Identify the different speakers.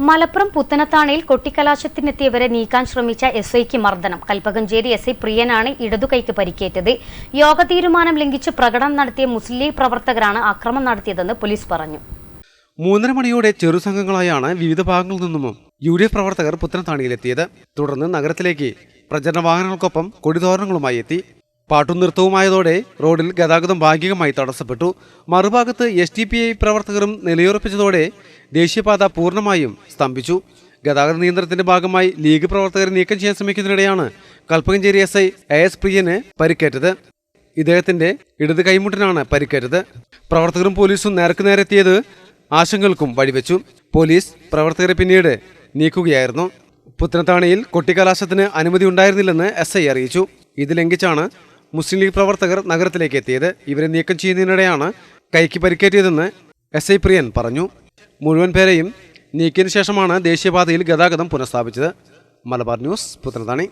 Speaker 1: മലപ്പുറം പുത്തനത്താണിയിൽ കൊട്ടിക്കലാശത്തിനെത്തിയവരെ നീക്കാൻ ശ്രമിച്ച എസ്ഐക്ക് മർദ്ദനം. കൽപ്പകഞ്ചേരി എസ്ഐ പ്രിയനാണ് ഇടതുകൈക്ക് പരിക്കേറ്റത്. യോഗ തീരുമാനം ലംഘിച്ച് പ്രകടനം നടത്തിയ മുസ്ലിം ലീഗ് പ്രവർത്തകരാണ് ആക്രമണം നടത്തിയതെന്ന് പോലീസ് പറഞ്ഞു.
Speaker 2: 3:30 മണിയോടെ ചെറുസംഘങ്ങളായാണ് വിവിധ ഭാഗങ്ങളിൽ നിന്നും UDF പ്രവർത്തകർ പുത്തനത്താണിയിലെത്തിയത്. തുടർന്ന് നഗരത്തിലേക്ക് പ്രചരണ വാഹനങ്ങൾക്കൊപ്പം കൊടിതോരണങ്ങളുമായി എത്തി. പാട്ടും നൃത്തവുമായതോടെ റോഡിൽ ഗതാഗതം ഭാഗികമായി തടസ്സപ്പെട്ടു. മറുഭാഗത്ത് SDPI പ്രവർത്തകരും നിലയുറപ്പിച്ചതോടെ ദേശീയപാത പൂർണ്ണമായും സ്തംഭിച്ചു. ഗതാഗത നിയന്ത്രണത്തിന്റെ ഭാഗമായി ലീഗ് പ്രവർത്തകരെ നീക്കം ചെയ്യാൻ ശ്രമിക്കുന്നതിനിടെയാണ് കൽപ്പകഞ്ചേരി SI AS പ്രിയന് പരിക്കേറ്റത്. ഇദ്ദേഹത്തിന്റെ ഇടത് കൈമുട്ടിനാണ് പരിക്കേറ്റത്. പ്രവർത്തകരും പോലീസും നേർക്കുനേരെത്തിയത് ആശങ്കകൾക്കും വഴിവെച്ചു. പോലീസ് പ്രവർത്തകരെ പിന്നീട് നീക്കുകയായിരുന്നു. പുത്തനത്താണിയിൽ കൊട്ടിക്കലാശത്തിന് അനുമതി ഉണ്ടായിരുന്നില്ലെന്ന് SI അറിയിച്ചു. ഇത് ലംഘിച്ചാണ് മുസ്ലിം ലീഗ് പ്രവർത്തകർ നഗരത്തിലേക്ക് എത്തിയത്. ഇവരെ നീക്കം ചെയ്യുന്നതിനിടെയാണ് കൈക്ക് പരിക്കേറ്റതെന്ന് SI പ്രിയൻ പറഞ്ഞു. മുഴുവൻ പേരെയും നീക്കിയതിനു ശേഷമാണ് ദേശീയപാതയിൽ ഗതാഗതം പുനഃസ്ഥാപിച്ചത്. മലബാർ ന്യൂസ്, പുത്തനത്താണി.